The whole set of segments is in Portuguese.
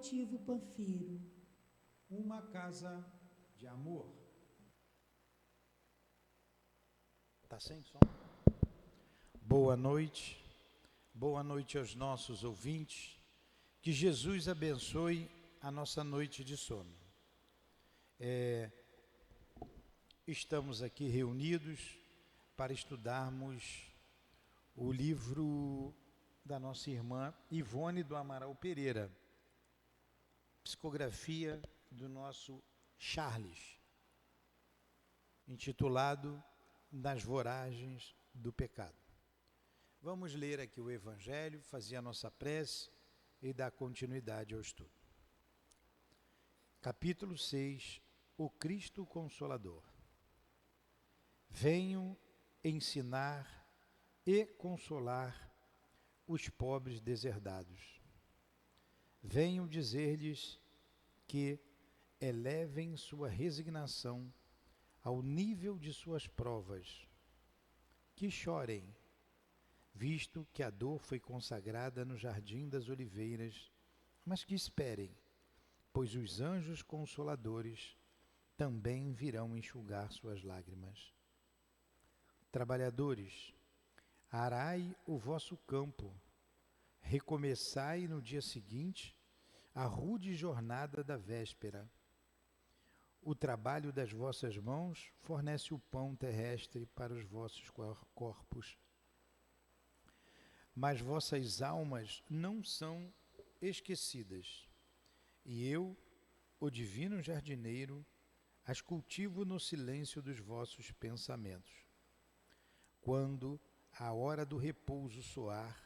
altivo Panfiro. Uma casa de amor. Tá sem som? Boa noite aos nossos ouvintes. Que Jesus abençoe a nossa noite de sono. Estamos aqui reunidos para estudarmos o livro da nossa irmã Ivone do Amaral Pereira, psicografia do nosso Charles, intitulado Nas Voragens do Pecado. Vamos ler aqui o Evangelho, fazer a nossa prece e dar continuidade ao estudo. Capítulo 6, o Cristo Consolador. Venho ensinar e consolar os pobres deserdados. Venho dizer-lhes que elevem sua resignação ao nível de suas provas, que chorem, visto que a dor foi consagrada no jardim das oliveiras, mas que esperem, pois os anjos consoladores também virão enxugar suas lágrimas. Trabalhadores, arai o vosso campo, recomeçai no dia seguinte a rude jornada da véspera. O trabalho das vossas mãos fornece o pão terrestre para os vossos corpos. Mas vossas almas não são esquecidas, e eu, o divino jardineiro, as cultivo no silêncio dos vossos pensamentos. Quando a hora do repouso soar,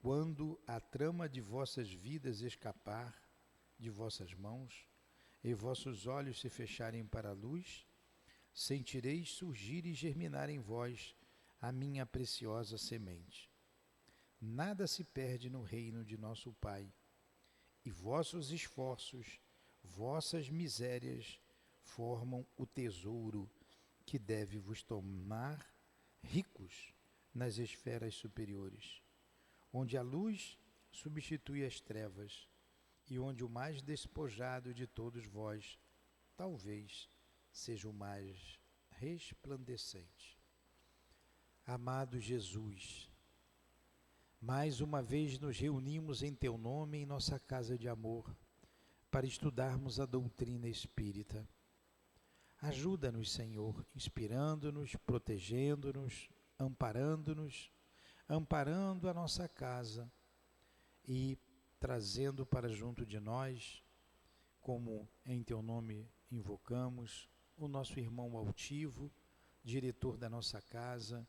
quando a trama de vossas vidas escapar de vossas mãos e vossos olhos se fecharem para a luz, sentireis surgir e germinar em vós a minha preciosa semente. Nada se perde no reino de nosso Pai, e vossos esforços, vossas misérias formam o tesouro que deve vos tornar ricos nas esferas superiores, onde a luz substitui as trevas e onde o mais despojado de todos vós talvez seja o mais resplandecente. Amado Jesus, mais uma vez nos reunimos em Teu nome em nossa casa de amor para estudarmos a doutrina espírita. Ajuda-nos, Senhor, inspirando-nos, protegendo-nos, amparando a nossa casa e trazendo para junto de nós, como em Teu nome invocamos, o nosso irmão altivo, diretor da nossa casa,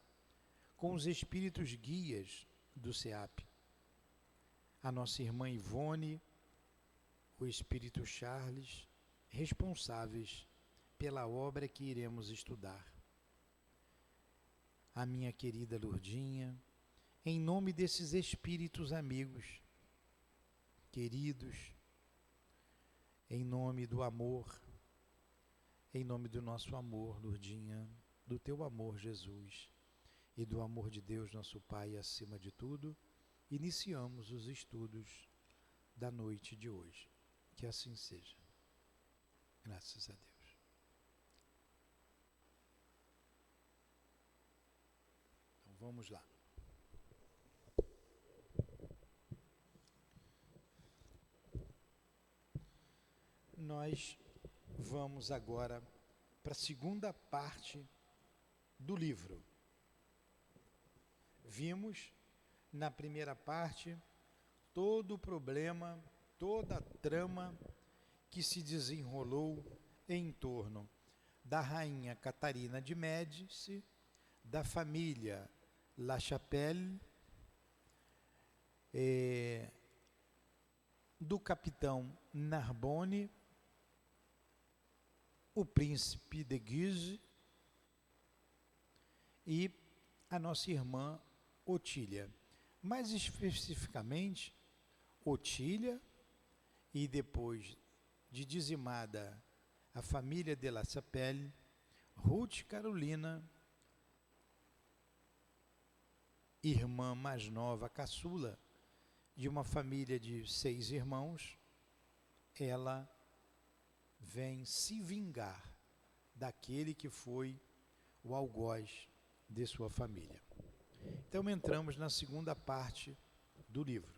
com os espíritos guias do SEAP, a nossa irmã Ivone, o espírito Charles, responsáveis pela obra que iremos estudar. A minha querida Lourdinha, em nome desses espíritos amigos, queridos, em nome do amor, em nome do nosso amor, Lourdinha, do Teu amor, Jesus, e do amor de Deus, nosso Pai, acima de tudo, iniciamos os estudos da noite de hoje. Que assim seja. Graças a Deus. Vamos lá. Nós vamos agora para a segunda parte do livro. Vimos na primeira parte todo o problema, toda a trama que se desenrolou em torno da rainha Catarina de Médici, da família La Chapelle, do capitão Narbonne, o príncipe de Guise e a nossa irmã Otília. Mais especificamente, Otília e depois de dizimada a família de La Chapelle, Ruth Carolina, irmã mais nova, caçula, de uma família de 6 irmãos, ela vem se vingar daquele que foi o algoz de sua família. Então entramos na segunda parte do livro.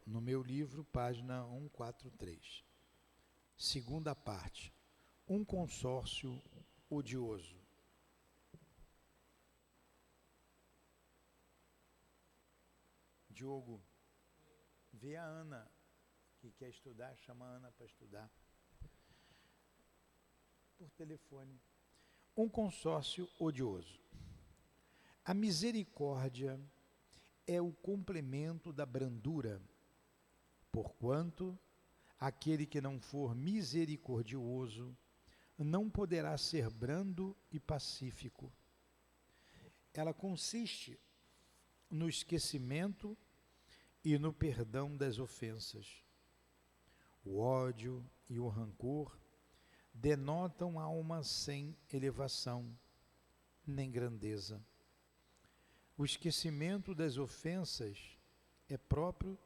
No meu livro, página 143. Segunda parte. Um consórcio odioso. Diogo, vê a Ana, que quer estudar, chama a Ana para estudar. Por telefone. Um consórcio odioso. A misericórdia é o complemento da brandura, porquanto aquele que não for misericordioso não poderá ser brando e pacífico. Ela consiste no esquecimento e no perdão das ofensas. O ódio e o rancor denotam alma sem elevação, nem grandeza. O esquecimento das ofensas é próprio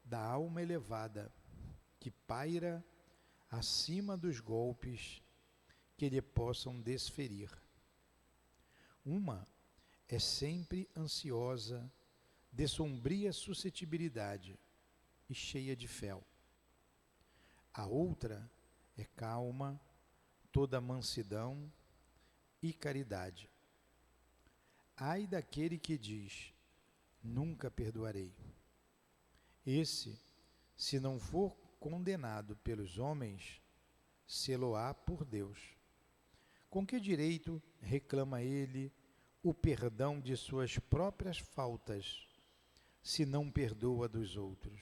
da alma elevada, que paira acima dos golpes que lhe possam desferir. Uma é sempre ansiosa, de sombria suscetibilidade e cheia de fel. A outra é calma, toda mansidão e caridade. Ai daquele que diz, nunca perdoarei. Esse, se não for condenado pelos homens, sê-lo-á por Deus. Com que direito reclama ele o perdão de suas próprias faltas, se não perdoa dos outros?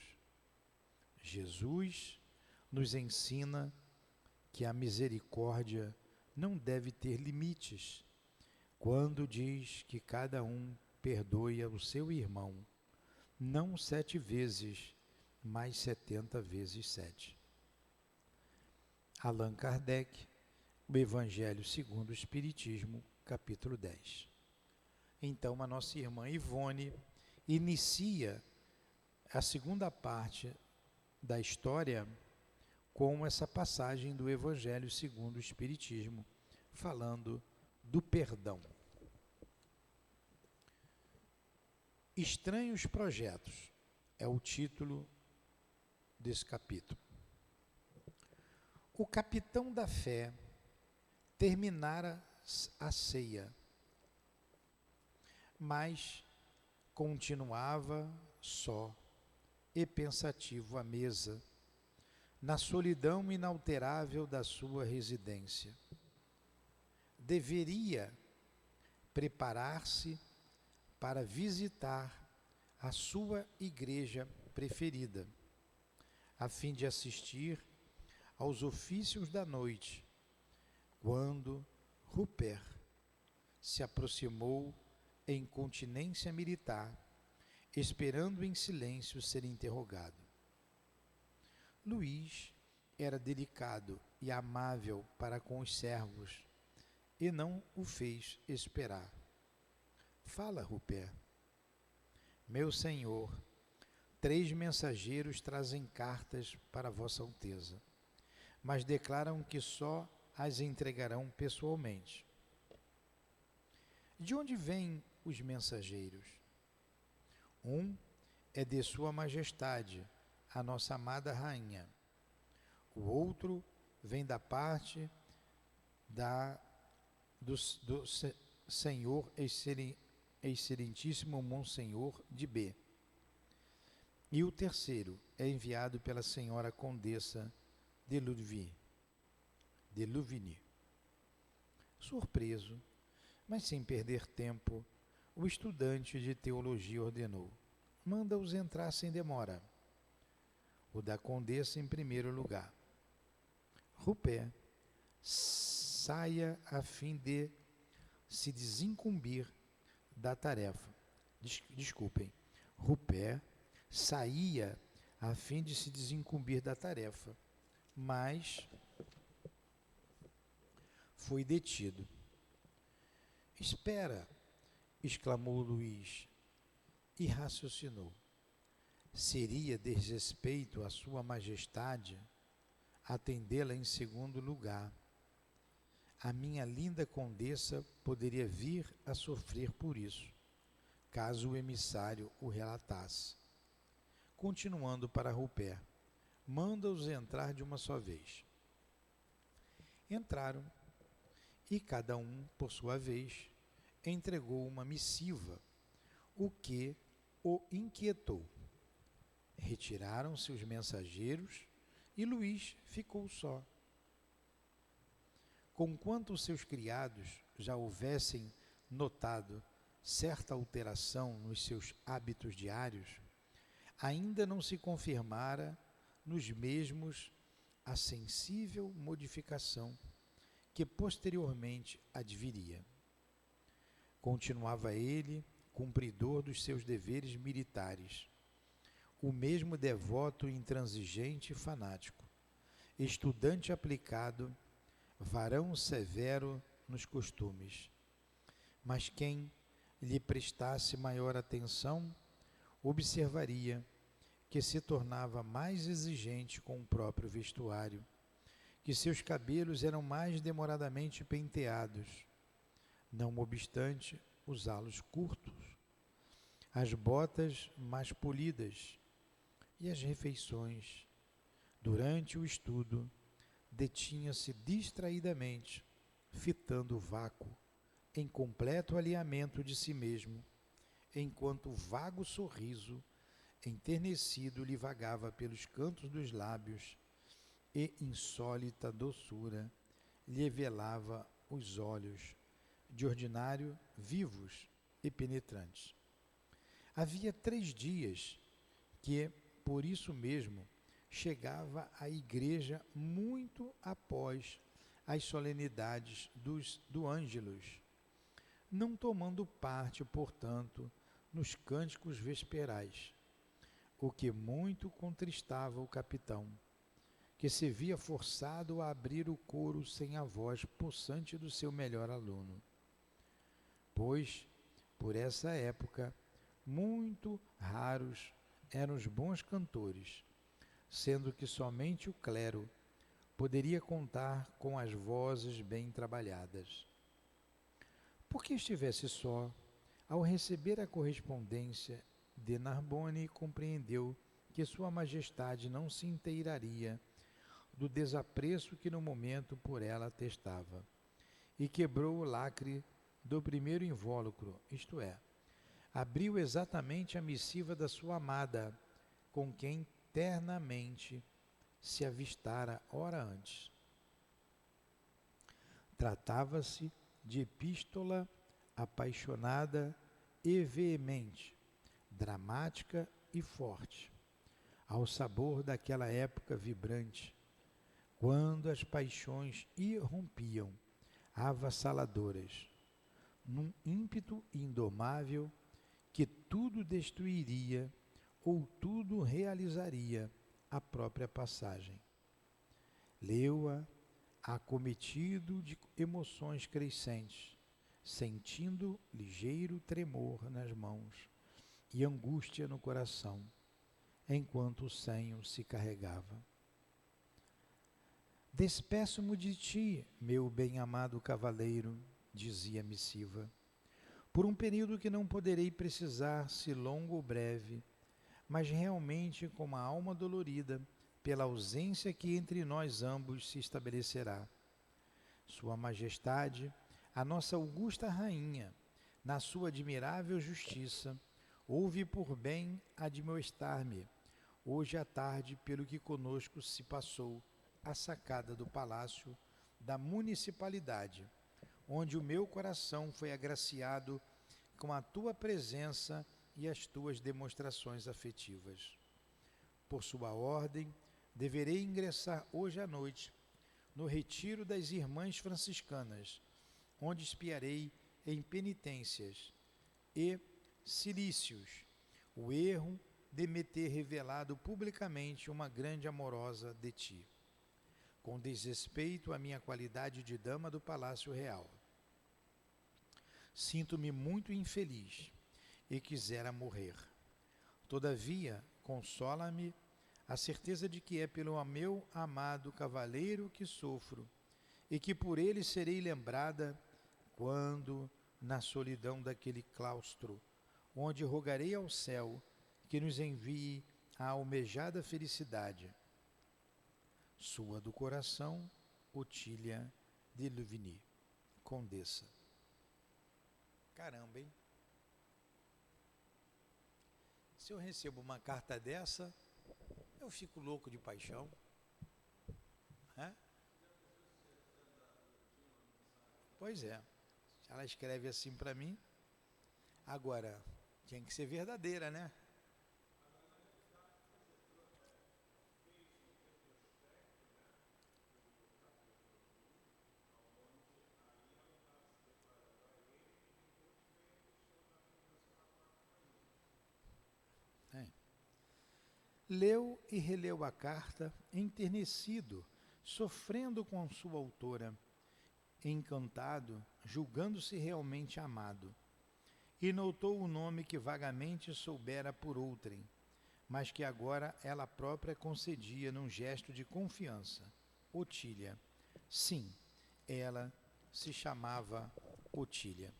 Jesus nos ensina que a misericórdia não deve ter limites, quando diz que cada um perdoe ao seu irmão, não 7 vezes, mas 70 vezes 7. Allan Kardec, o Evangelho segundo o Espiritismo, capítulo 10. Então, a nossa irmã Ivone inicia a segunda parte da história com essa passagem do Evangelho segundo o Espiritismo, falando do perdão. Estranhos projetos é o título desse capítulo. O capitão da fé terminara a ceia, mas continuava só e pensativo à mesa, na solidão inalterável da sua residência. Deveria preparar-se para visitar a sua igreja preferida, a fim de assistir aos ofícios da noite, quando Rupert se aproximou em continência militar, esperando em silêncio ser interrogado. Luís era delicado e amável para com os servos, e não o fez esperar. Fala, Rupert. Meu senhor, 3 mensageiros trazem cartas para Vossa Alteza, mas declaram que só as entregarão pessoalmente. De onde vêm os mensageiros? Um é de Sua Majestade, a nossa amada rainha. O outro vem da parte do senhor excelentíssimo Monsenhor de B. E o terceiro é enviado pela senhora Condessa de Louvigny. Surpreso, mas sem perder tempo, o estudante de teologia ordenou: manda-os entrar sem demora. O da Condessa em primeiro lugar. Rupert saia a fim de se desincumbir da tarefa. Desculpem. Rupert saía a fim de se desincumbir da tarefa, mas foi detido. Espera, exclamou Luís e raciocinou. Seria desrespeito à sua majestade atendê-la em segundo lugar. A minha linda condessa poderia vir a sofrer por isso, caso o emissário o relatasse. Continuando para Rupert, manda-os entrar de uma só vez. Entraram, e cada um, por sua vez, entregou uma missiva, o que o inquietou. Retiraram-se os mensageiros e Luís ficou só. Conquanto os seus criados já houvessem notado certa alteração nos seus hábitos diários, ainda não se confirmara nos mesmos a sensível modificação que posteriormente adviria. Continuava ele, cumpridor dos seus deveres militares, o mesmo devoto, intransigente e fanático, estudante aplicado, varão severo nos costumes. Mas quem lhe prestasse maior atenção, observaria que se tornava mais exigente com o próprio vestuário, que seus cabelos eram mais demoradamente penteados, não obstante usá-los curtos, as botas mais polidas e as refeições. Durante o estudo, detinha-se distraidamente, fitando o vácuo, em completo alinhamento de si mesmo, enquanto o vago sorriso enternecido lhe vagava pelos cantos dos lábios e insólita doçura lhe velava os olhos, de ordinário vivos e penetrantes. Havia 3 dias que, por isso mesmo, chegava à igreja muito após as solenidades do Ângelus, não tomando parte, portanto, nos cânticos vesperais, o que muito contristava o capitão, que se via forçado a abrir o coro sem a voz possante do seu melhor aluno. Pois, por essa época, muito raros eram os bons cantores, sendo que somente o clero poderia contar com as vozes bem trabalhadas. Porque estivesse só, ao receber a correspondência de Narbonne, compreendeu que Sua Majestade não se inteiraria do desapreço que no momento por ela atestava, e quebrou o lacre do primeiro invólucro, isto é, abriu exatamente a missiva da sua amada, com quem ternamente se avistara hora antes. Tratava-se de epístola apaixonada e veemente, dramática e forte, ao sabor daquela época vibrante, quando as paixões irrompiam, avassaladoras, num ímpeto indomável que tudo destruiria ou tudo realizaria a própria passagem. Leu-a acometido de emoções crescentes, sentindo ligeiro tremor nas mãos e angústia no coração, enquanto o senho se carregava. Despeço-me de ti, meu bem-amado cavaleiro, dizia a missiva, por um período que não poderei precisar, se longo ou breve, mas realmente com uma alma dolorida pela ausência que entre nós ambos se estabelecerá. Sua Majestade, a nossa augusta rainha, na sua admirável justiça, houve por bem admoestar-me, hoje à tarde, pelo que conosco se passou a sacada do palácio da municipalidade, onde o meu coração foi agraciado com a tua presença e as tuas demonstrações afetivas. Por sua ordem, deverei ingressar hoje à noite no retiro das Irmãs Franciscanas, onde expiarei em penitências e cilícios o erro de me ter revelado publicamente uma grande amorosa de ti, com desrespeito à minha qualidade de dama do Palácio Real. Sinto-me muito infeliz e quisera morrer. Todavia, consola-me a certeza de que é pelo meu amado cavaleiro que sofro, e que por ele serei lembrada quando, na solidão daquele claustro, onde rogarei ao céu que nos envie a almejada felicidade. Sua do coração, Otília de Louvigny, Condessa. Caramba, hein? Se eu recebo uma carta dessa, eu fico louco de paixão. Hã? Pois é. Ela escreve assim para mim. Agora, tinha que ser verdadeira, né? É. Leu e releu a carta, enternecido, sofrendo com sua autora, encantado, julgando-se realmente amado. E notou o nome que vagamente soubera por outrem, mas que agora ela própria concedia num gesto de confiança. Otília. Sim, ela se chamava Otília.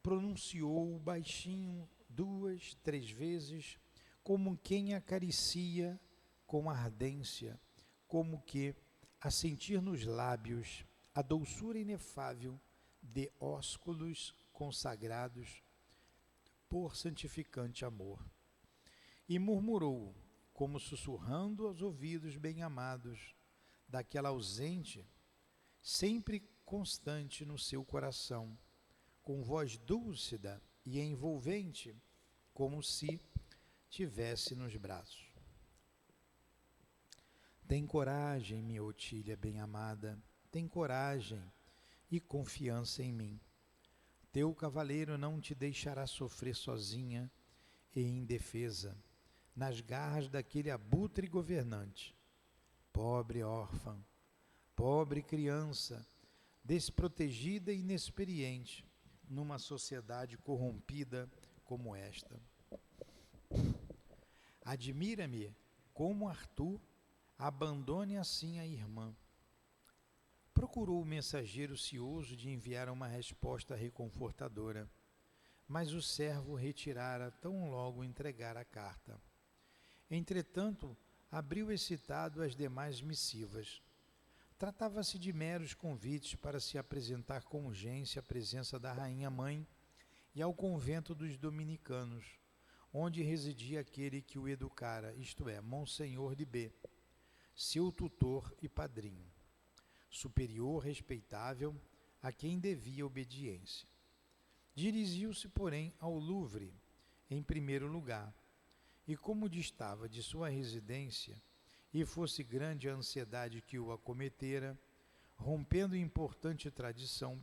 Pronunciou baixinho 2, 3 vezes, como quem acaricia com ardência, como que, a sentir nos lábios a doçura inefável de ósculos consagrados por santificante amor. E murmurou, como sussurrando aos ouvidos bem-amados daquela ausente, sempre constante no seu coração, com voz dúlcida e envolvente, como se tivesse nos braços. Tem coragem, minha Otília bem-amada, tem coragem e confiança em mim. Teu cavaleiro não te deixará sofrer sozinha e indefesa, nas garras daquele abutre governante. Pobre órfã, pobre criança, desprotegida e inexperiente, numa sociedade corrompida como esta. Admira-me como Arthur abandone assim a irmã. Procurou o mensageiro cioso de enviar uma resposta reconfortadora, mas o servo retirara tão logo entregar a carta. Entretanto, abriu excitado as demais missivas. Tratava-se de meros convites para se apresentar com urgência à presença da rainha-mãe e ao convento dos dominicanos, onde residia aquele que o educara, isto é, Monsenhor de B., seu tutor e padrinho, superior respeitável a quem devia obediência. Dirigiu-se, porém, ao Louvre, em primeiro lugar, e como distava de sua residência, e fosse grande a ansiedade que o acometera, rompendo importante tradição,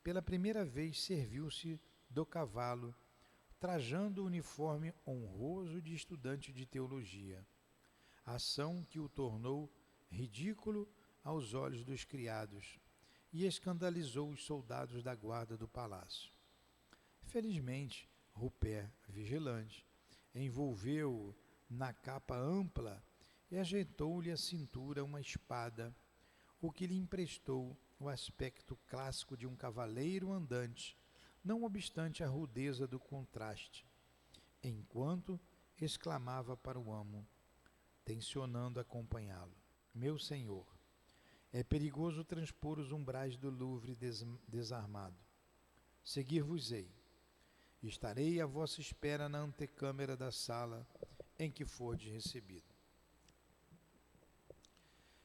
pela primeira vez serviu-se do cavalo, trajando o uniforme honroso de estudante de teologia, ação que o tornou ridículo aos olhos dos criados e escandalizou os soldados da guarda do palácio. Felizmente, Rupert, vigilante, envolveu-o na capa ampla e ajeitou-lhe à cintura uma espada, o que lhe emprestou o aspecto clássico de um cavaleiro andante, não obstante a rudeza do contraste, enquanto exclamava para o amo, tencionando acompanhá-lo: Meu senhor, é perigoso transpor os umbrais do Louvre desarmado. Seguir-vos-ei. Estarei à vossa espera na antecâmara da sala em que fordes recebido.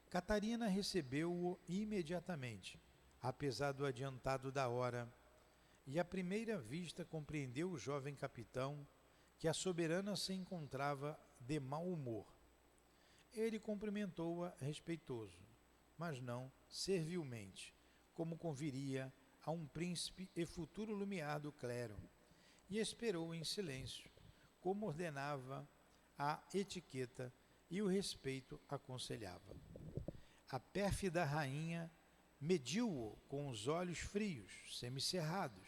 Catarina recebeu-o imediatamente, apesar do adiantado da hora, e à primeira vista compreendeu o jovem capitão que a soberana se encontrava de mau humor. Ele cumprimentou-a respeitoso, mas não servilmente, como conviria a um príncipe e futuro lumiar do clero, e esperou em silêncio, como ordenava a etiqueta e o respeito aconselhava. A pérfida rainha mediu-o com os olhos frios, semicerrados,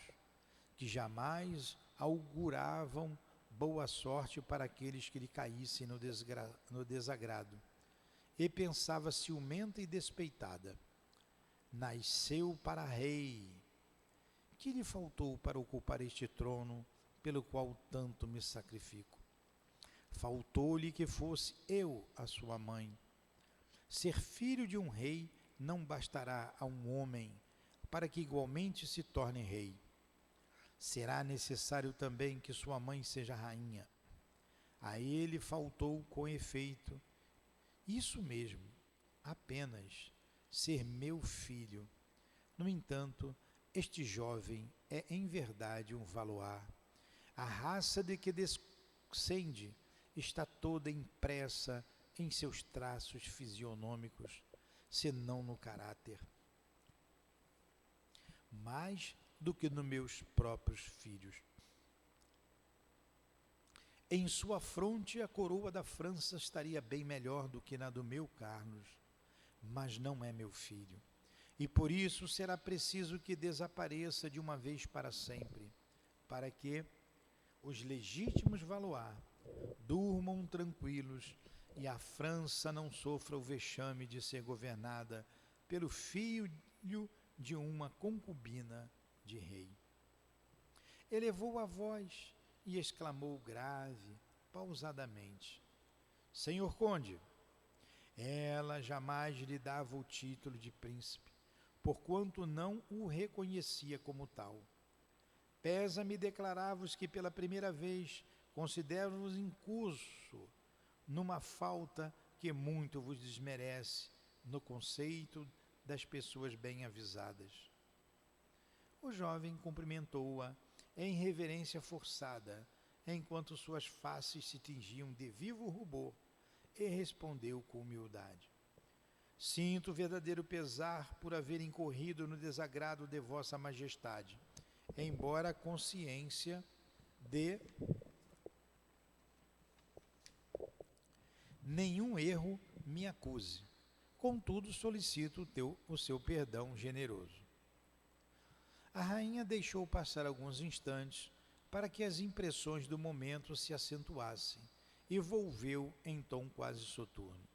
que jamais auguravam boa sorte para aqueles que lhe caíssem no desagrado. E pensava ciumenta e despeitada: nasceu para rei. Que lhe faltou para ocupar este trono, pelo qual tanto me sacrifico? Faltou-lhe que fosse eu a sua mãe. Ser filho de um rei não bastará a um homem para que igualmente se torne rei. Será necessário também que sua mãe seja rainha. A ele faltou, com efeito, isso mesmo, apenas ser meu filho. No entanto, este jovem é em verdade um Valois. A raça de que descende está toda impressa em seus traços fisionômicos, senão no caráter, mais do que nos meus próprios filhos. Em sua fronte a coroa da França estaria bem melhor do que na do meu Carlos, mas não é meu filho, e por isso será preciso que desapareça de uma vez para sempre, para que os legítimos Valois durmam tranquilos e a França não sofra o vexame de ser governada pelo filho de uma concubina de rei. Elevou a voz e exclamou grave, pausadamente: Senhor Conde, ela jamais lhe dava o título de príncipe, porquanto não o reconhecia como tal. Pesa-me declarar-vos que pela primeira vez considero-vos incurso numa falta que muito vos desmerece no conceito das pessoas bem avisadas. O jovem cumprimentou-a em reverência forçada, enquanto suas faces se tingiam de vivo rubor, e respondeu com humildade: Sinto verdadeiro pesar por haver incorrido no desagrado de vossa majestade, embora a consciência de nenhum erro me acuse. Contudo, solicito o seu perdão generoso. A rainha deixou passar alguns instantes para que as impressões do momento se acentuassem e volveu em tom quase soturno: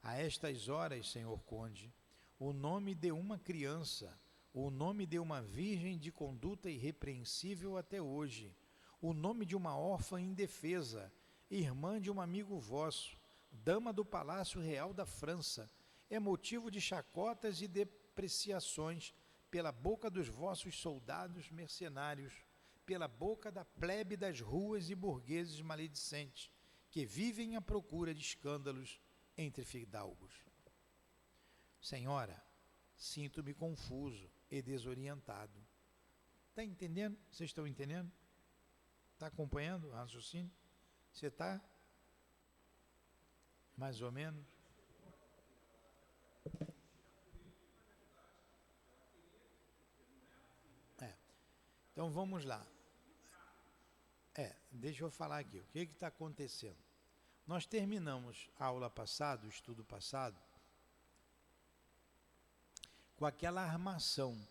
A estas horas, senhor conde, o nome de uma criança, o nome de uma virgem de conduta irrepreensível até hoje, o nome de uma órfã indefesa, irmã de um amigo vosso, dama do Palácio Real da França, é motivo de chacotas e depreciações pela boca dos vossos soldados mercenários, pela boca da plebe das ruas e burgueses maledicentes, que vivem à procura de escândalos entre fidalgos. Senhora, sinto-me confuso e desorientado. Está entendendo? Vocês estão entendendo? Está acompanhando o raciocínio? Você está? Mais ou menos? Então vamos lá. Deixa eu falar aqui. O que está acontecendo? Nós terminamos a aula passada, o estudo passado, com aquela armação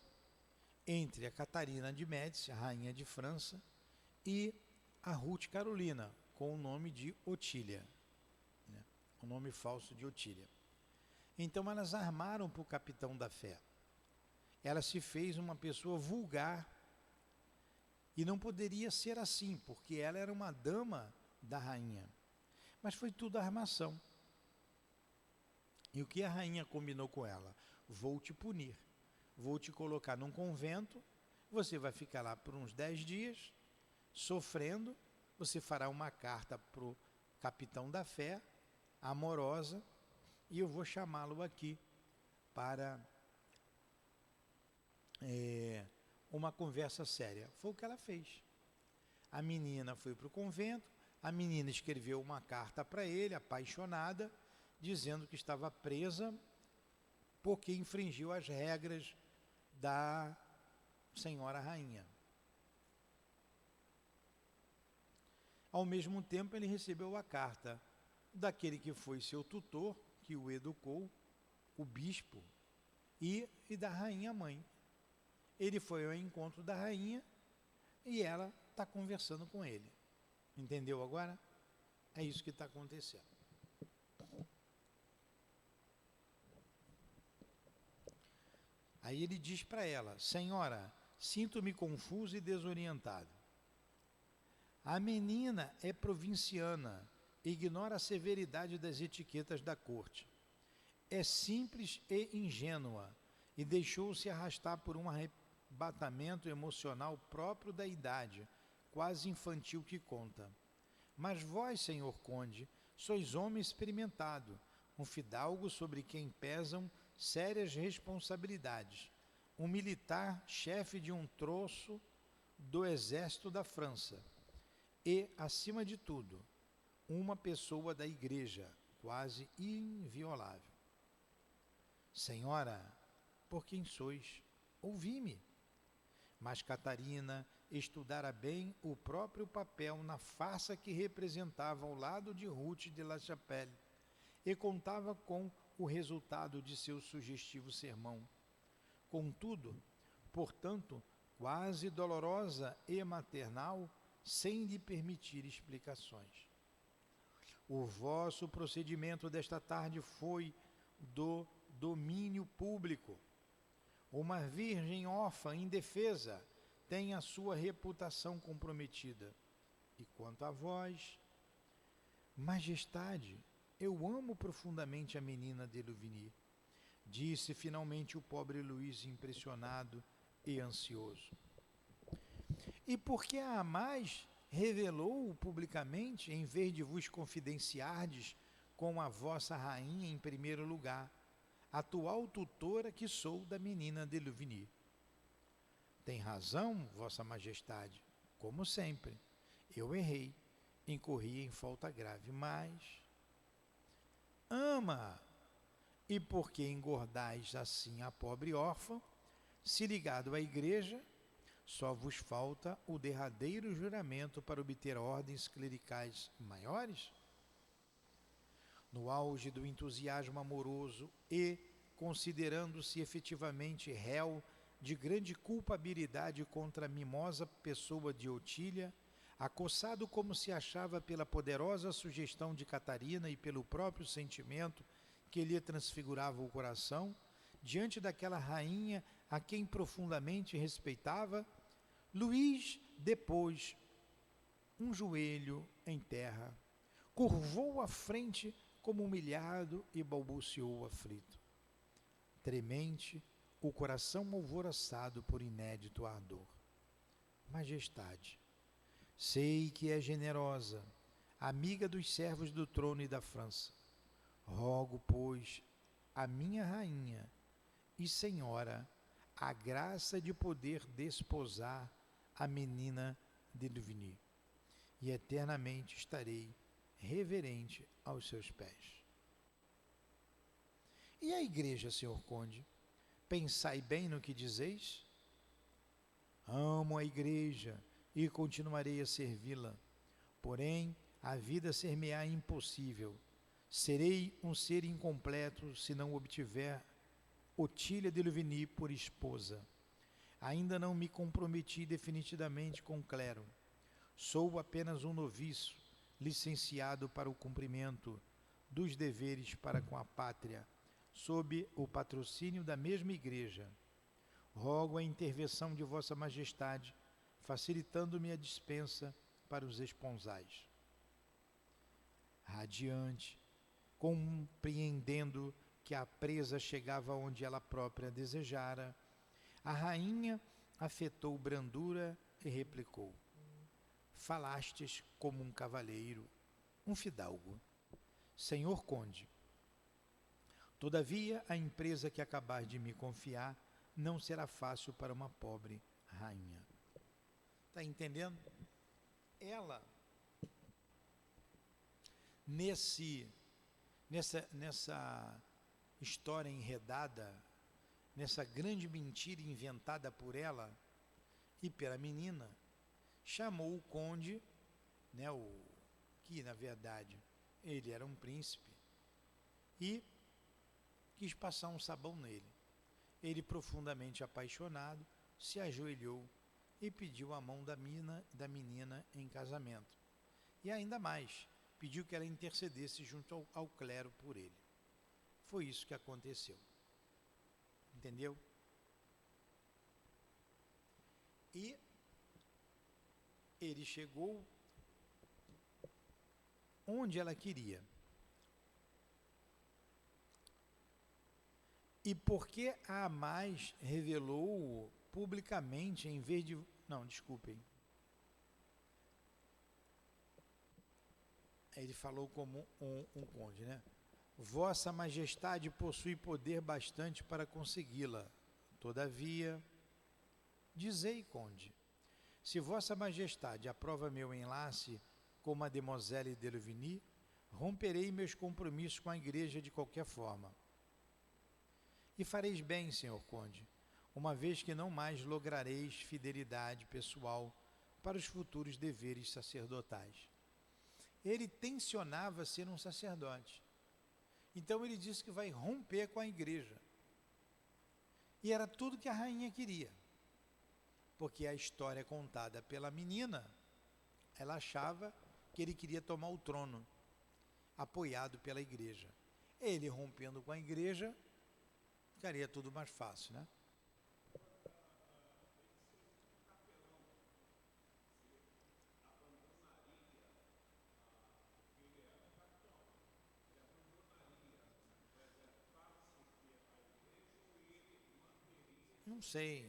entre a Catarina de Médici, a rainha de França, e a Ruth Carolina, com o nome de Otília, né? O nome falso de Otília. Então elas armaram para o capitão da fé. Ela se fez uma pessoa vulgar e não poderia ser assim, porque ela era uma dama da rainha. Mas foi tudo armação. E o que a rainha combinou com ela? Vou te punir, vou te colocar num convento, você vai ficar lá por uns 10 dias, sofrendo, você fará uma carta para o capitão da fé, amorosa, e eu vou chamá-lo aqui para uma conversa séria. Foi o que ela fez. A menina foi para o convento, a menina escreveu uma carta para ele, apaixonada, dizendo que estava presa porque infringiu as regras da senhora rainha. Ao mesmo tempo, ele recebeu a carta daquele que foi seu tutor, que o educou, o bispo, e da rainha mãe. Ele foi ao encontro da rainha e ela está conversando com ele. Entendeu agora? É isso que está acontecendo. Aí ele diz para ela: Senhora, sinto-me confuso e desorientado. A menina é provinciana, ignora a severidade das etiquetas da corte. É simples e ingênua e deixou-se arrastar por um arrebatamento emocional próprio da idade, quase infantil que conta. Mas vós, senhor conde, sois homem experimentado, um fidalgo sobre quem pesam sérias responsabilidades, um militar chefe de um troço do exército da França e, acima de tudo, uma pessoa da igreja, quase inviolável. Senhora, por quem sois? Ouvi-me. Mas Catarina estudara bem o próprio papel na farsa que representava ao lado de Ruth de La Chapelle e contava com o resultado de seu sugestivo sermão. Contudo, portanto, quase dolorosa e maternal, sem lhe permitir explicações. O vosso procedimento desta tarde foi do domínio público. Uma virgem órfã, indefesa, tem a sua reputação comprometida. E quanto a vós, majestade, eu amo profundamente a menina de Louvigny, disse finalmente o pobre Luís, impressionado e ansioso. E porque a amais, revelou-o publicamente, em vez de vos confidenciardes com a vossa rainha em primeiro lugar, atual tutora que sou da menina de Louvigny. Tem razão, vossa majestade, como sempre. Eu errei, incorri em falta grave, mas ama. E por que engordais assim a pobre órfã, se ligado à igreja, só vos falta o derradeiro juramento para obter ordens clericais maiores? No auge do entusiasmo amoroso e, considerando-se efetivamente réu de grande culpabilidade contra a mimosa pessoa de Otília, acossado como se achava pela poderosa sugestão de Catarina e pelo próprio sentimento que lhe transfigurava o coração, diante daquela rainha a quem profundamente respeitava, Luís depôs um joelho em terra, curvou a frente como humilhado e balbuciou aflito. Tremente, o coração alvoroçado por inédito ardor. Majestade, sei que é generosa, amiga dos servos do trono e da França. Rogo, pois, a minha rainha e senhora a graça de poder desposar a menina de Louvigny, e eternamente estarei reverente aos seus pés. E a igreja, senhor conde? Pensai bem no que dizeis? Amo a igreja e continuarei a servi-la, porém a vida ser-me-á impossível. Serei um ser incompleto se não obtiver Otília de Louvigny por esposa. Ainda não me comprometi definitivamente com o clero. Sou apenas um noviço, licenciado para o cumprimento dos deveres para com a pátria, sob o patrocínio da mesma igreja. Rogo a intervenção de vossa majestade, facilitando-me a dispensa para os esponsais. Radiante, compreendendo que a presa chegava onde ela própria desejara, a rainha afetou brandura e replicou: falastes como um cavalheiro, um fidalgo. Senhor conde, todavia a empresa que acabais de me confiar não será fácil para uma pobre rainha. Está entendendo? Ela, nessa história enredada, nessa grande mentira inventada por ela e pela menina, chamou o conde, que na verdade ele era um príncipe, e quis passar um sabão nele. Ele, profundamente apaixonado, se ajoelhou e pediu a mão da menina em casamento. e ainda mais, pediu que ela intercedesse junto ao clero por ele. Foi isso que aconteceu. Entendeu? E ele chegou onde ela queria. E porque a mais revelou publicamente em vez de... Não, desculpem. Ele falou como um conde, né? Vossa Majestade possui poder bastante para consegui-la. Todavia, dizei, conde, se Vossa Majestade aprova meu enlace com Mademoiselle de Louvigny, romperei meus compromissos com a Igreja de qualquer forma. E fareis bem, senhor conde, uma vez que não mais lograreis fidelidade pessoal para os futuros deveres sacerdotais. Ele tensionava ser um sacerdote. Então ele disse que vai romper com a igreja. E era tudo que a rainha queria. Porque a história contada pela menina, ela achava que ele queria tomar o trono, apoiado pela igreja. Ele rompendo com a igreja, ficaria tudo mais fácil, né?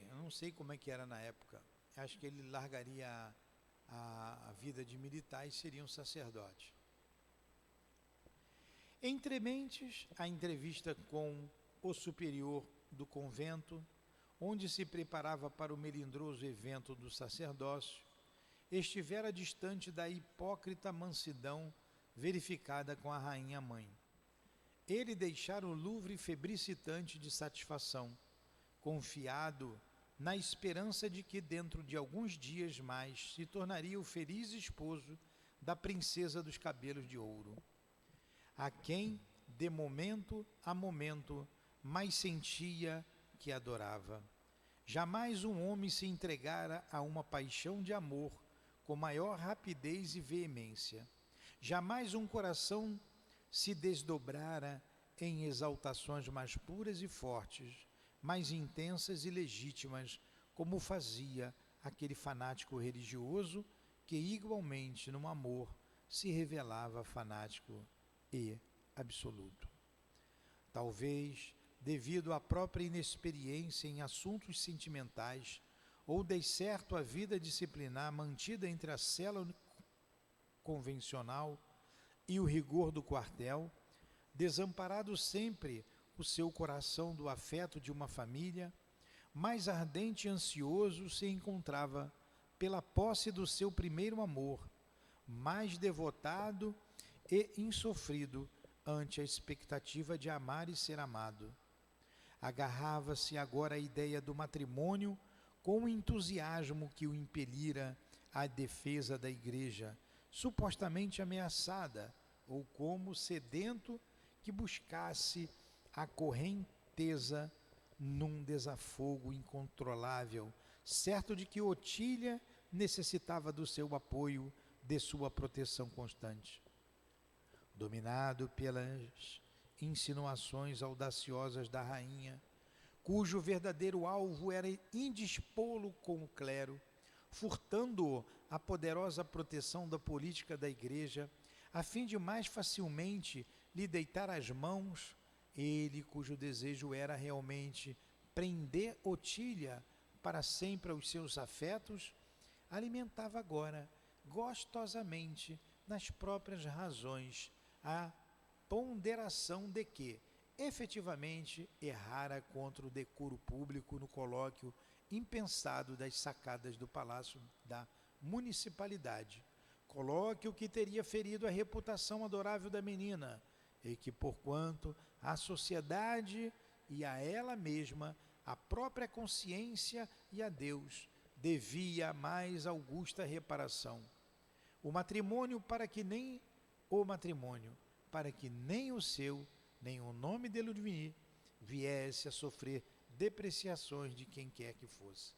Eu não sei como é que era na época. Acho que ele largaria a vida de militar e seria um sacerdote. Entre mentes, a entrevista com o superior do convento, onde se preparava para o melindroso evento do sacerdócio, estivera distante da hipócrita mansidão verificada com a rainha mãe. Ele deixara o Louvre febricitante de satisfação, confiado na esperança de que dentro de alguns dias mais se tornaria o feliz esposo da princesa dos cabelos de ouro, a quem, de momento a momento, mais sentia que adorava. Jamais um homem se entregara a uma paixão de amor com maior rapidez e veemência. Jamais um coração se desdobrara em exaltações mais puras e fortes, mais intensas e legítimas, como fazia aquele fanático religioso que igualmente no amor se revelava fanático e absoluto. Talvez, devido à própria inexperiência em assuntos sentimentais, ou de certo a vida disciplinar mantida entre a cela convencional e o rigor do quartel, desamparado sempre o seu coração do afeto de uma família, mais ardente e ansioso se encontrava pela posse do seu primeiro amor, mais devotado e insofrido ante a expectativa de amar e ser amado. Agarrava-se agora à ideia do matrimônio com o entusiasmo que o impelira à defesa da igreja, supostamente ameaçada, ou como sedento que buscasse a correnteza num desafogo incontrolável, certo de que Otília necessitava do seu apoio, de sua proteção constante. Dominado pelas insinuações audaciosas da rainha, cujo verdadeiro alvo era indispô-lo com o clero, furtando-o a poderosa proteção da política da igreja, a fim de mais facilmente lhe deitar as mãos, ele, cujo desejo era realmente prender Otília para sempre aos seus afetos, alimentava agora, gostosamente, nas próprias razões, a ponderação de que, efetivamente, errara contra o decoro público no colóquio impensado das sacadas do palácio da municipalidade, colóquio que teria ferido a reputação adorável da menina, e que, porquanto a sociedade e a ela mesma, a própria consciência e a Deus, devia a mais augusta reparação. O matrimônio para que nem o seu, nem o nome de Louvigny viesse a sofrer depreciações de quem quer que fosse.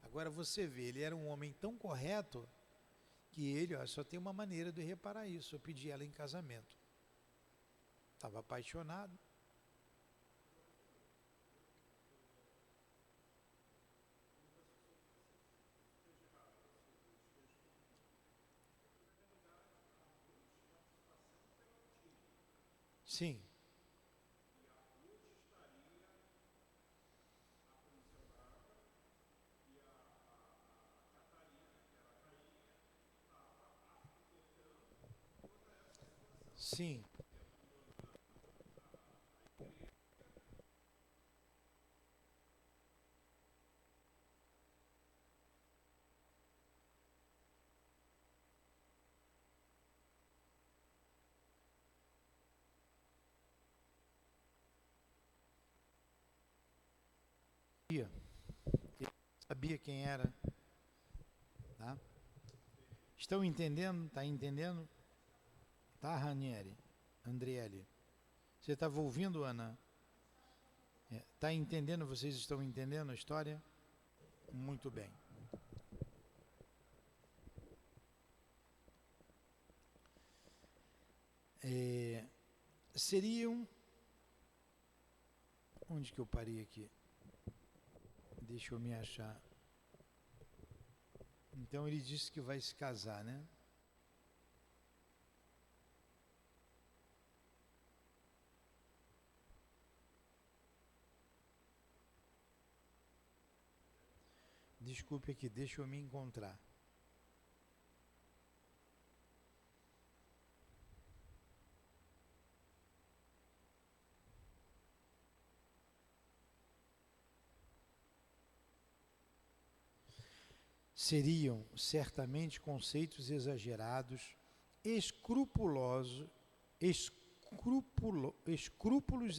Agora você vê, ele era um homem tão correto que ele, ó, só tem uma maneira de reparar isso, eu pedi ela em casamento. Estava apaixonado. Sim. Sim. Ele sabia quem era, tá? Estão entendendo? Tá entendendo? Tá, Ranieri? Andriele? Você estava ouvindo, Ana? Tá entendendo? Vocês estão entendendo a história? Muito bem. Seriam... Onde que eu parei aqui? Deixa eu me achar. Então ele disse que vai se casar, né? Desculpe aqui, deixa eu me encontrar. Seriam certamente conceitos exagerados, escrúpulos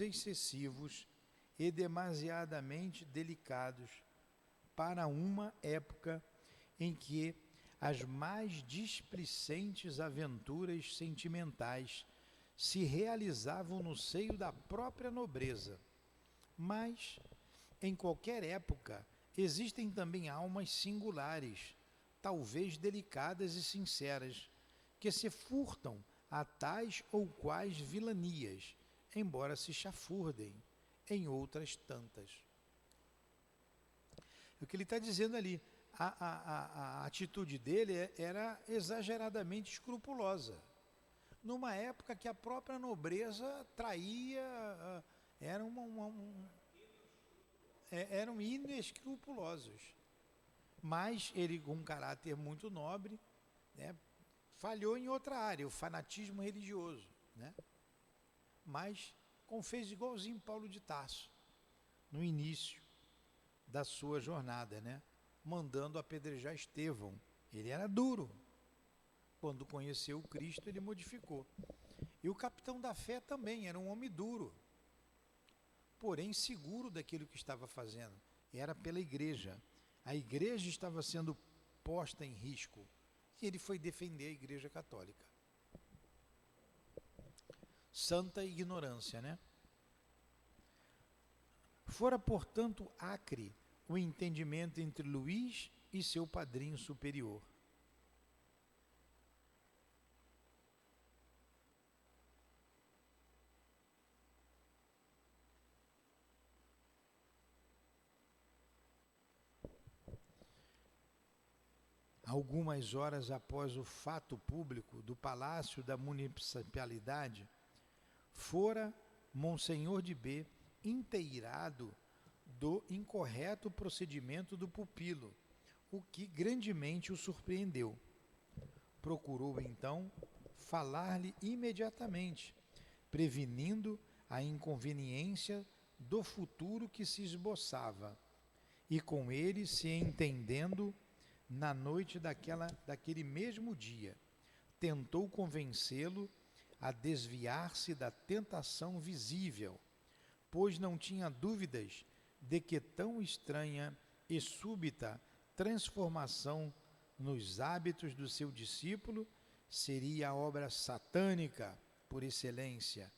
excessivos e demasiadamente delicados para uma época em que as mais displicentes aventuras sentimentais se realizavam no seio da própria nobreza. Mas, em qualquer época, existem também almas singulares, talvez delicadas e sinceras, que se furtam a tais ou quais vilanias, embora se chafurdem em outras tantas. O que ele está dizendo ali, a atitude dele era exageradamente escrupulosa. Numa época que a própria nobreza traía, eram inescrupulosos. Mas ele, com um caráter muito nobre, né, falhou em outra área, o fanatismo religioso, né? Mas fez igualzinho Paulo de Tarso, no início da sua jornada, né? Mandando apedrejar Estevão. Ele era duro. Quando conheceu o Cristo, ele modificou. E o capitão da fé também era um homem duro, porém seguro daquilo que estava fazendo. Era pela igreja. A igreja estava sendo posta em risco. E ele foi defender a Igreja Católica. Santa ignorância, né? Fora, portanto, acre o entendimento entre Luís e seu padrinho superior. Algumas horas após o fato público do Palácio da Municipalidade, fora Monsenhor de B inteirado do incorreto procedimento do pupilo, o que grandemente o surpreendeu. Procurou então falar-lhe imediatamente, prevenindo a inconveniência do futuro que se esboçava, e com ele se entendendo na noite daquele mesmo dia, tentou convencê-lo a desviar-se da tentação visível, pois não tinha dúvidas de que tão estranha e súbita transformação nos hábitos do seu discípulo seria a obra satânica por excelência,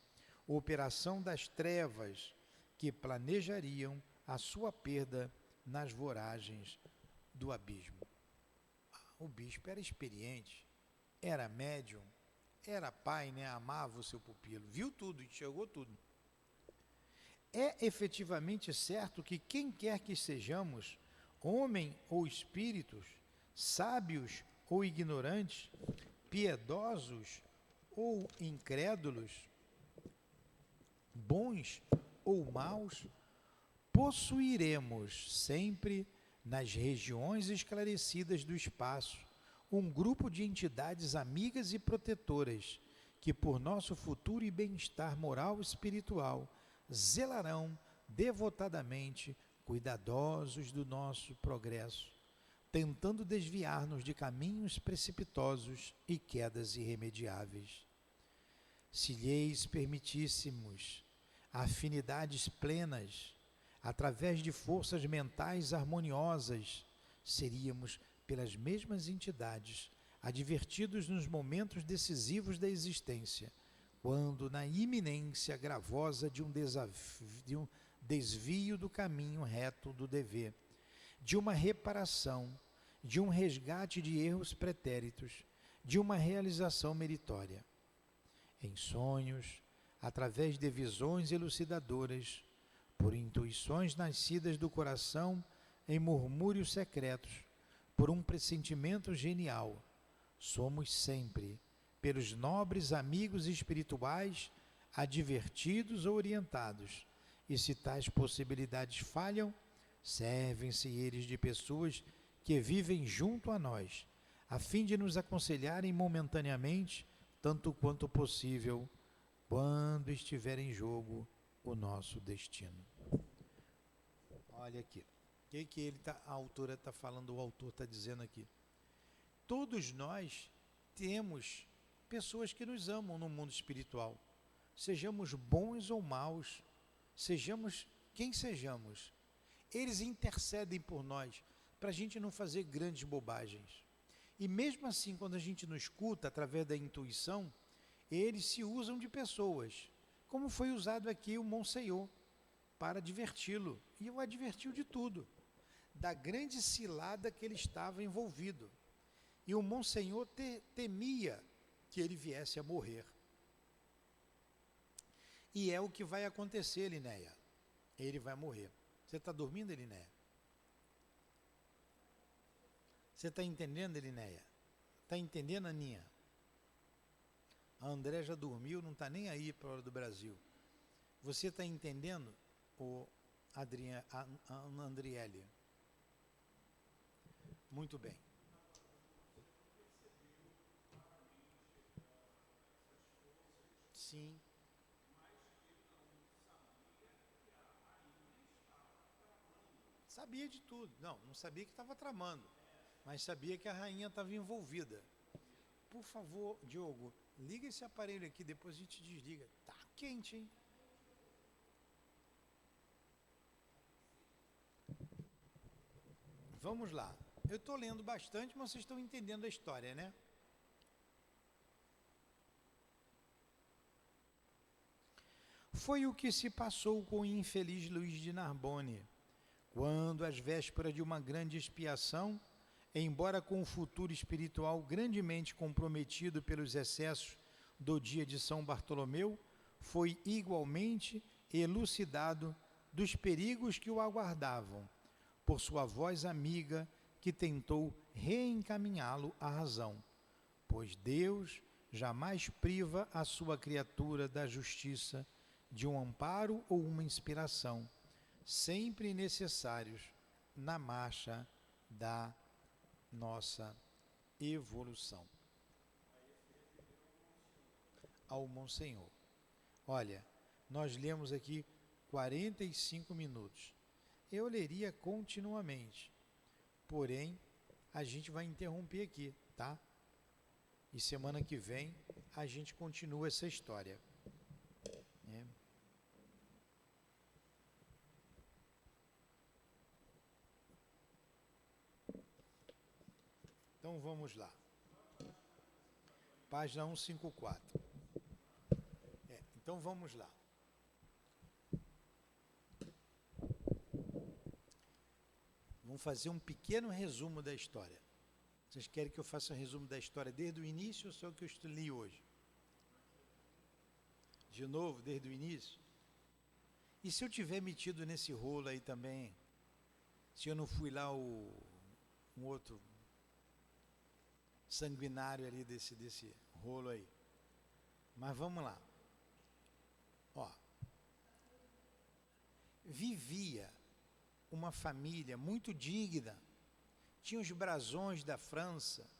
operação das trevas que planejariam a sua perda nas voragens do abismo. O bispo era experiente, era médium, era pai, né? Amava o seu pupilo, viu tudo, enxergou tudo. É efetivamente certo que quem quer que sejamos, homem ou espíritos, sábios ou ignorantes, piedosos ou incrédulos, bons ou maus, possuiremos sempre, nas regiões esclarecidas do espaço, um grupo de entidades amigas e protetoras que, por nosso futuro e bem-estar moral e espiritual, zelarão devotadamente, cuidadosos do nosso progresso, tentando desviar-nos de caminhos precipitosos e quedas irremediáveis. Se lhes permitíssemos afinidades plenas, através de forças mentais harmoniosas, seríamos, pelas mesmas entidades, advertidos nos momentos decisivos da existência, quando na iminência gravosa de um desvio do caminho reto do dever, de uma reparação, de um resgate de erros pretéritos, de uma realização meritória. Em sonhos, através de visões elucidadoras, por intuições nascidas do coração em murmúrios secretos, por um pressentimento genial, somos sempre, pelos nobres amigos espirituais, advertidos ou orientados, e se tais possibilidades falham, servem-se eles de pessoas que vivem junto a nós, a fim de nos aconselharem momentaneamente, tanto quanto possível, quando estiver em jogo o nosso destino. Olha aqui, o que a autora está falando, o autor está dizendo aqui. Todos nós temos pessoas que nos amam no mundo espiritual, sejamos bons ou maus, sejamos quem sejamos, eles intercedem por nós, para a gente não fazer grandes bobagens. E mesmo assim, quando a gente não escuta, através da intuição, eles se usam de pessoas, como foi usado aqui o Monsenhor, para adverti-lo, e o advertiu de tudo, da grande cilada que ele estava envolvido. E o Monsenhor temia que ele viesse a morrer. E é o que vai acontecer, Linéia. Ele vai morrer. Você está dormindo, Linéia? Você está entendendo, Linéia? Está entendendo, Aninha? A André já dormiu, não está nem aí para a hora do Brasil. Você está entendendo, a Andriele? Muito bem. Sim. Sabia de tudo. Não sabia que estava tramando, mas sabia que a rainha estava envolvida. Por favor, Diogo, liga esse aparelho aqui, depois a gente desliga. Tá quente, hein? Vamos lá. Eu estou lendo bastante, mas vocês estão entendendo a história, né? Foi o que se passou com o infeliz Luís de Narbonne, quando, às vésperas de uma grande expiação, embora com o futuro espiritual grandemente comprometido pelos excessos do dia de São Bartolomeu, foi igualmente elucidado dos perigos que o aguardavam, por sua voz amiga que tentou reencaminhá-lo à razão, pois Deus jamais priva a sua criatura da justiça, de um amparo ou uma inspiração, sempre necessários na marcha da nossa evolução. Ao Monsenhor. Olha, nós lemos aqui 45 minutos. Eu leria continuamente, porém, a gente vai interromper aqui, tá? E semana que vem a gente continua essa história. Então vamos lá. Página 154. Então vamos lá. Vamos fazer um pequeno resumo da história. Vocês querem que eu faça um resumo da história desde o início ou só o que eu li hoje? De novo, desde o início? E se eu tiver metido nesse rolo aí também, se eu não fui lá um outro sanguinário ali desse rolo aí? Mas vamos lá. Ó, vivia uma família muito digna, tinha os brasões da França,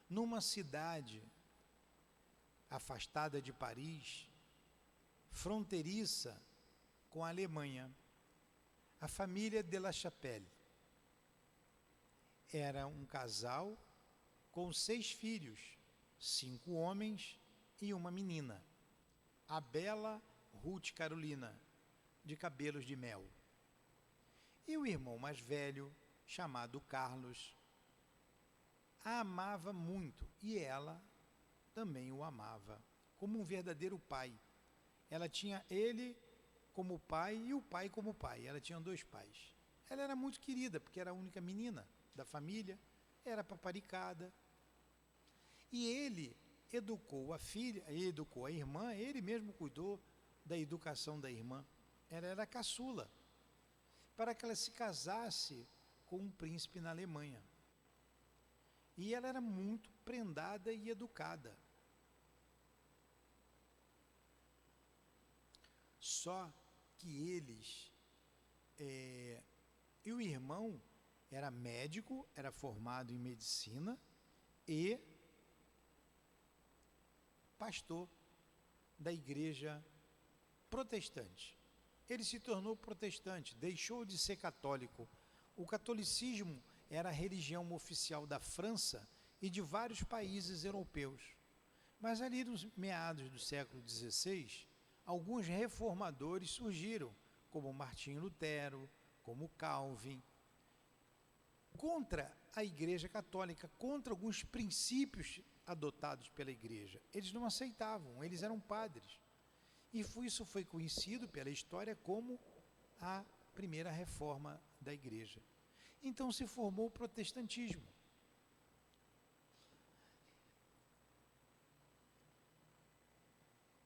numa cidade afastada de Paris, fronteiriça com a Alemanha, a família de La Chapelle. Era um casal com 6 filhos, 5 homens e uma menina, a bela Ruth Carolina, de cabelos de mel. E o irmão mais velho, chamado Carlos, a amava muito e ela também o amava, como um verdadeiro pai. Ela tinha ele como pai e o pai como pai. Ela tinha 2 pais. Ela era muito querida, porque era a única menina da família, era paparicada. E ele educou a filha, educou a irmã, ele mesmo cuidou da educação da irmã. Ela era a caçula, para que ela se casasse com um príncipe na Alemanha. E ela era muito prendada e educada. Só que eles, e o irmão era médico, era formado em medicina e pastor da igreja protestante. Ele se tornou protestante, deixou de ser católico. O catolicismo era a religião oficial da França e de vários países europeus. Mas ali nos meados do século XVI, alguns reformadores surgiram, como Martinho Lutero, como Calvin, contra a Igreja Católica, contra alguns princípios adotados pela Igreja. Eles não aceitavam, eles eram padres. E isso foi conhecido pela história como a primeira reforma da Igreja. Então se formou o protestantismo.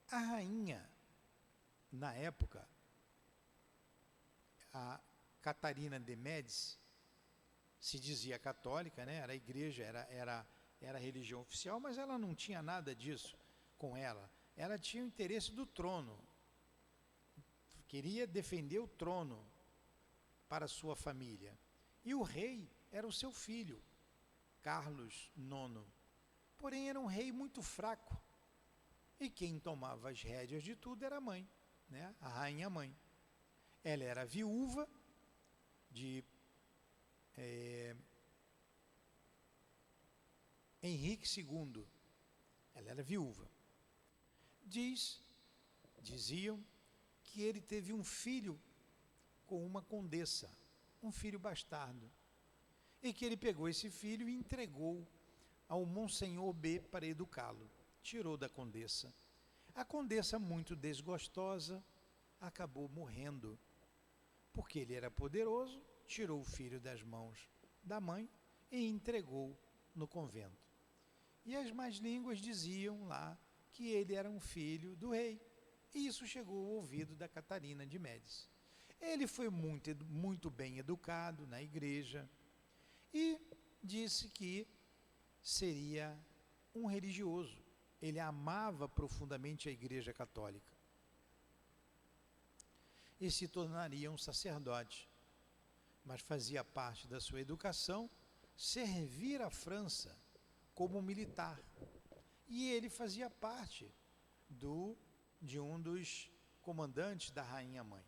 A rainha, na época, a Catarina de Médici, se dizia católica, né? Era a igreja, era a religião oficial, mas ela não tinha nada disso com ela. Ela tinha o interesse do trono, queria defender o trono para sua família. E o rei era o seu filho, Carlos IX. Porém, era um rei muito fraco. E quem tomava as rédeas de tudo era a mãe, né? A rainha mãe. Ela era viúva de Henrique II. Ela era viúva. Diziam que ele teve um filho com uma condessa, um filho bastardo, e que ele pegou esse filho e entregou ao Monsenhor B para educá-lo. Tirou da condessa. A condessa, muito desgostosa, acabou morrendo, porque ele era poderoso, tirou o filho das mãos da mãe e entregou no convento. E as más línguas diziam lá que ele era um filho do rei. E isso chegou ao ouvido da Catarina de Médici. Ele foi muito bem educado na igreja e disse que seria um religioso. Ele amava profundamente a Igreja Católica. E se tornaria um sacerdote. Mas fazia parte da sua educação servir a França como militar. E ele fazia parte de um dos comandantes da Rainha Mãe,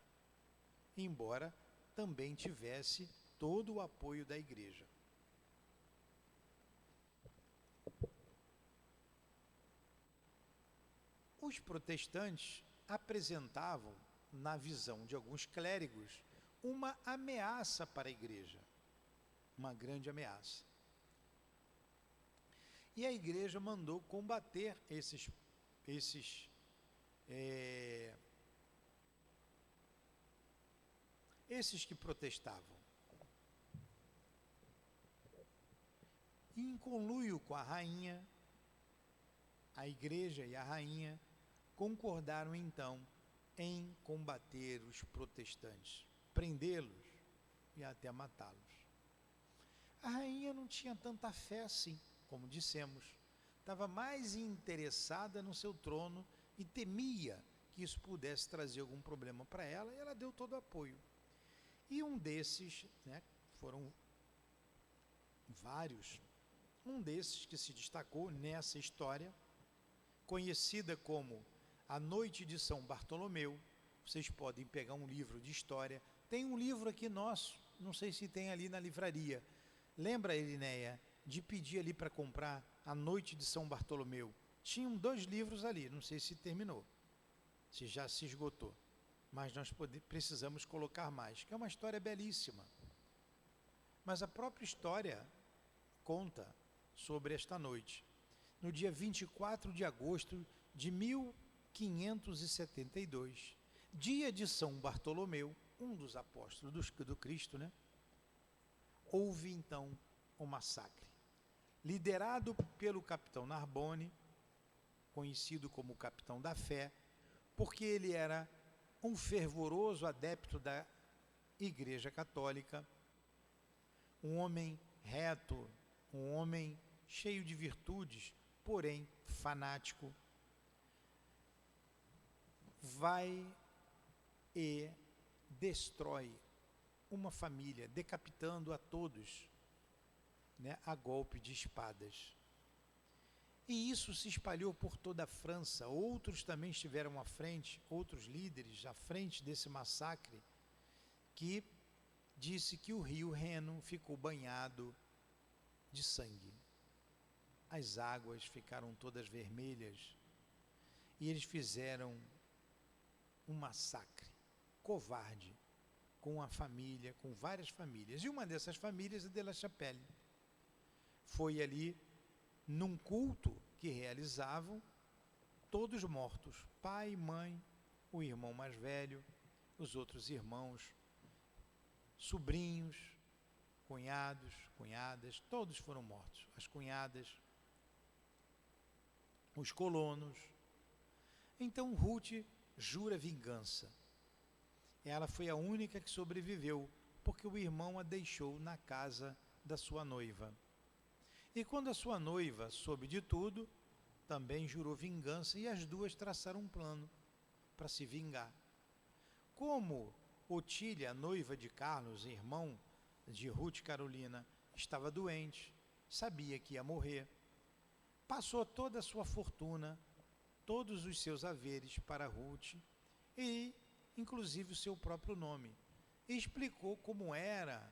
embora também tivesse todo o apoio da igreja. Os protestantes apresentavam, na visão de alguns clérigos, uma ameaça para a igreja, uma grande ameaça. E a igreja mandou combater esses que protestavam. E em conluio com a rainha, a igreja e a rainha concordaram então em combater os protestantes, prendê-los e até matá-los. A rainha não tinha tanta fé assim, como dissemos, estava mais interessada no seu trono e temia que isso pudesse trazer algum problema para ela, e ela deu todo o apoio. E um desses, foram vários, um desses que se destacou nessa história, conhecida como a Noite de São Bartolomeu. Vocês podem pegar um livro de história, tem um livro aqui nosso, não sei se tem ali na livraria. Lembra, Elinéia, de pedir ali para comprar a Noite de São Bartolomeu? Tinham 2 livros ali, não sei se terminou, se já se esgotou, mas nós precisamos colocar mais, que é uma história belíssima. Mas a própria história conta sobre esta noite. No dia 24 de agosto de 1572, dia de São Bartolomeu, um dos apóstolos do Cristo, houve então um massacre, liderado pelo capitão Narbonne, conhecido como Capitão da Fé, porque ele era um fervoroso adepto da Igreja Católica, um homem reto, um homem cheio de virtudes, porém fanático. Vai e destrói uma família, decapitando a todos, a golpe de espadas. E isso se espalhou por toda a França. Outros também estiveram à frente, outros líderes à frente desse massacre, que disse que o rio Reno ficou banhado de sangue. As águas ficaram todas vermelhas e eles fizeram um massacre covarde com a família, com várias famílias. E uma dessas famílias é de La Chapelle. Foi ali, num culto que realizavam, todos mortos, pai, mãe, o irmão mais velho, os outros irmãos, sobrinhos, cunhados, cunhadas, todos foram mortos. As cunhadas, os colonos. Então Ruth jura vingança. Ela foi a única que sobreviveu, porque o irmão a deixou na casa da sua noiva. E quando a sua noiva soube de tudo, também jurou vingança, e as duas traçaram um plano para se vingar. Como Otília, noiva de Carlos, irmão de Ruth Carolina, estava doente, sabia que ia morrer, passou toda a sua fortuna, todos os seus haveres para Ruth, e inclusive o seu próprio nome. E explicou como era,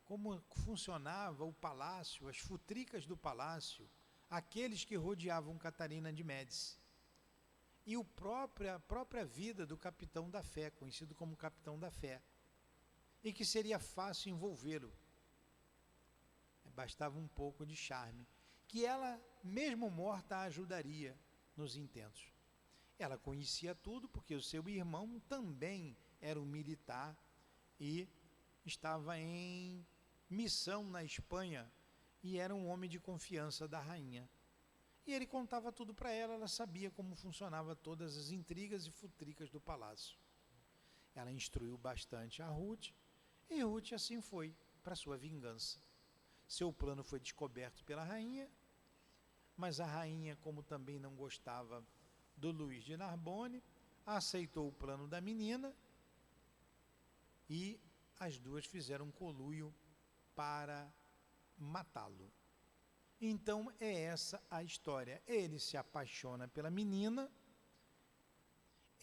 como funcionava o palácio, as futricas do palácio, aqueles que rodeavam Catarina de Médici. E a própria vida do Capitão da Fé, conhecido como Capitão da Fé, e que seria fácil envolvê-lo. Bastava um pouco de charme, que ela, mesmo morta, a ajudaria nos intentos. Ela conhecia tudo, porque o seu irmão também era um militar e estava em missão na Espanha e era um homem de confiança da rainha. E ele contava tudo para ela, ela sabia como funcionava todas as intrigas e futricas do palácio. Ela instruiu bastante a Ruth, e Ruth assim foi para sua vingança. Seu plano foi descoberto pela rainha, mas a rainha, como também não gostava do Luís de Narbonne, aceitou o plano da menina e as duas fizeram um conluio para matá-lo. Então é essa a história. Ele se apaixona pela menina,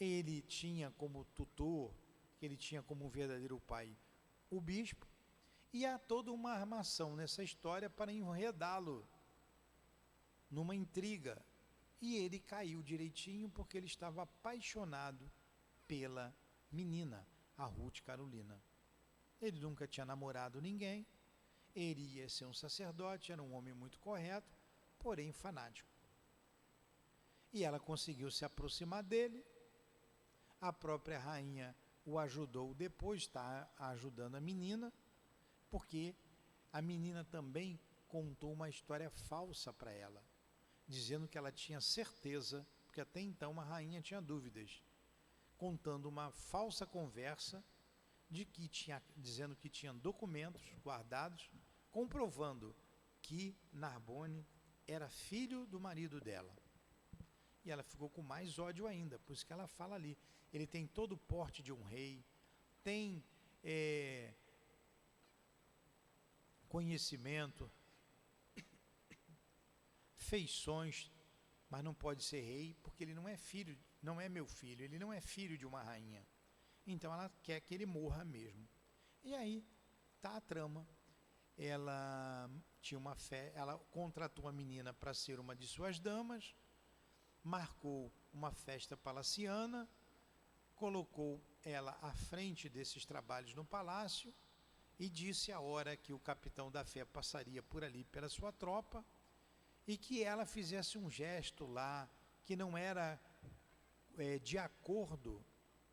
ele tinha como tutor, ele tinha como verdadeiro pai o bispo, e há toda uma armação nessa história para enredá-lo numa intriga. E ele caiu direitinho porque ele estava apaixonado pela menina, a Ruth Carolina. Ele nunca tinha namorado ninguém, ele ia ser um sacerdote, era um homem muito correto, porém fanático. E ela conseguiu se aproximar dele, a própria rainha o ajudou depois, está ajudando a menina, porque a menina também contou uma história falsa para ela, dizendo que ela tinha certeza, porque até então a rainha tinha dúvidas, contando uma falsa conversa dizendo que tinha documentos guardados, comprovando que Narbonne era filho do marido dela. E ela ficou com mais ódio ainda, por isso que ela fala ali. Ele tem todo o porte de um rei, tem conhecimento, feições, mas não pode ser rei, porque ele não é filho, não é meu filho, ele não é filho de uma rainha. Então ela quer que ele morra mesmo. E aí tá a trama. Ela tinha uma fé, ela contratou a menina para ser uma de suas damas, marcou uma festa palaciana, colocou ela à frente desses trabalhos no palácio e disse a hora que o capitão da fé passaria por ali pela sua tropa e que ela fizesse um gesto lá que não era de acordo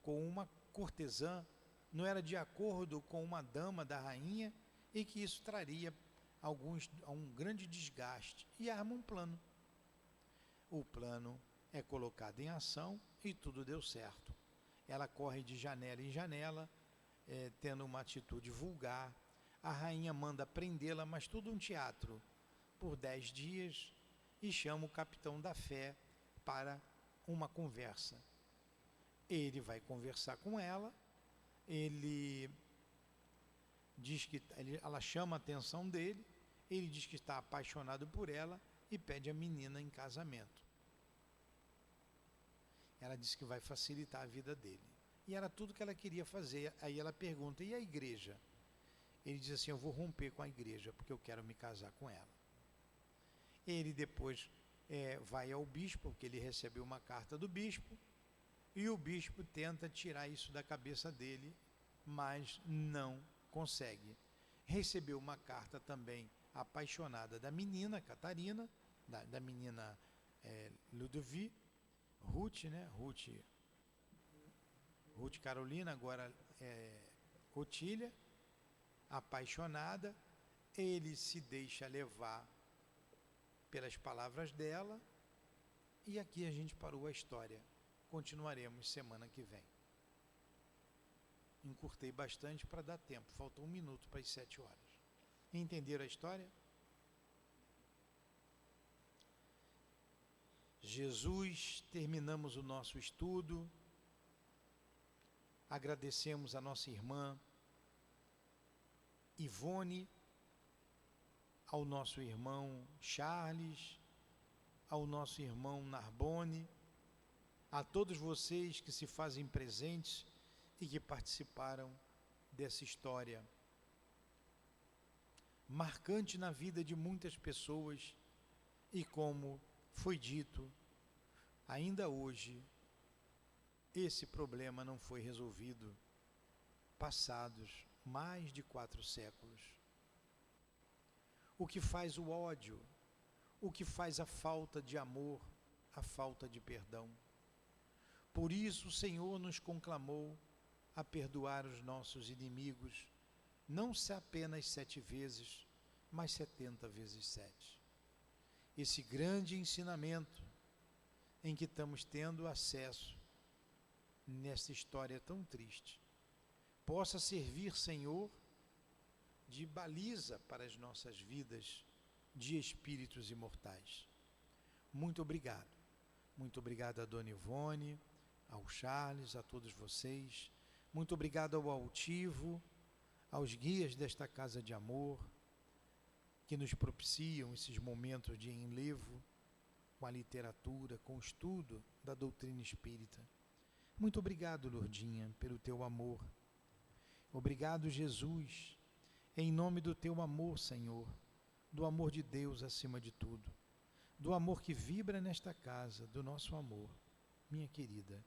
com uma cortesã, não era de acordo com uma dama da rainha e que isso traria um grande desgaste, e arma um plano. O plano é colocado em ação e tudo deu certo. Ela corre de janela em janela, tendo uma atitude vulgar. A rainha manda prendê-la, mas tudo um teatro, por 10 dias, e chama o capitão da fé para uma conversa. Ele vai conversar com ela, ela chama a atenção dele, ele diz que está apaixonado por ela e pede a menina em casamento. Ela disse que vai facilitar a vida dele. E era tudo que ela queria fazer. Aí ela pergunta, e a igreja? Ele diz assim, eu vou romper com a igreja, porque eu quero me casar com ela. Ele depois vai ao bispo, porque ele recebeu uma carta do bispo, e o bispo tenta tirar isso da cabeça dele, mas não consegue. Recebeu uma carta também apaixonada da menina Catarina, da menina Ludovie, Ruth, né? Ruth Carolina, agora Otília, apaixonada. Ele se deixa levar pelas palavras dela, e aqui a gente parou a história. Continuaremos semana que vem. Encurtei bastante para dar tempo, faltou 1 minuto para as 7 horas. Entenderam a história? Jesus, terminamos o nosso estudo, agradecemos a nossa irmã Ivone, ao nosso irmão Charles, ao nosso irmão Narbonne, a todos vocês que se fazem presentes e que participaram dessa história marcante na vida de muitas pessoas, e como foi dito, ainda hoje esse problema não foi resolvido, passados mais de 4 séculos. O que faz o ódio, o que faz a falta de amor, a falta de perdão. Por isso o Senhor nos conclamou a perdoar os nossos inimigos, não apenas 7 vezes, mas 70 vezes 7. Esse grande ensinamento em que estamos tendo acesso nesta história tão triste, possa servir, Senhor, de baliza para as nossas vidas de espíritos imortais. Muito obrigado. Muito obrigado a Dona Ivone, ao Charles, a todos vocês. Muito obrigado ao Altivo, aos guias desta casa de amor, que nos propiciam esses momentos de enlevo com a literatura, com o estudo da doutrina espírita. Muito obrigado, Lourdinha, pelo teu amor. Obrigado, Jesus, em nome do teu amor, Senhor, do amor de Deus acima de tudo, do amor que vibra nesta casa, do nosso amor. Minha querida,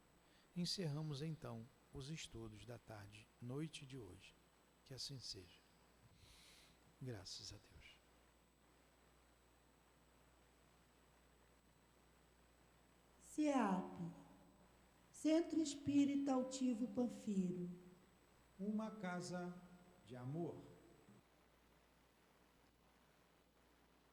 encerramos então os estudos da tarde, noite de hoje. Que assim seja. Graças a Deus. CEAP, Centro Espírita Altivo Panfiro. Uma casa de amor.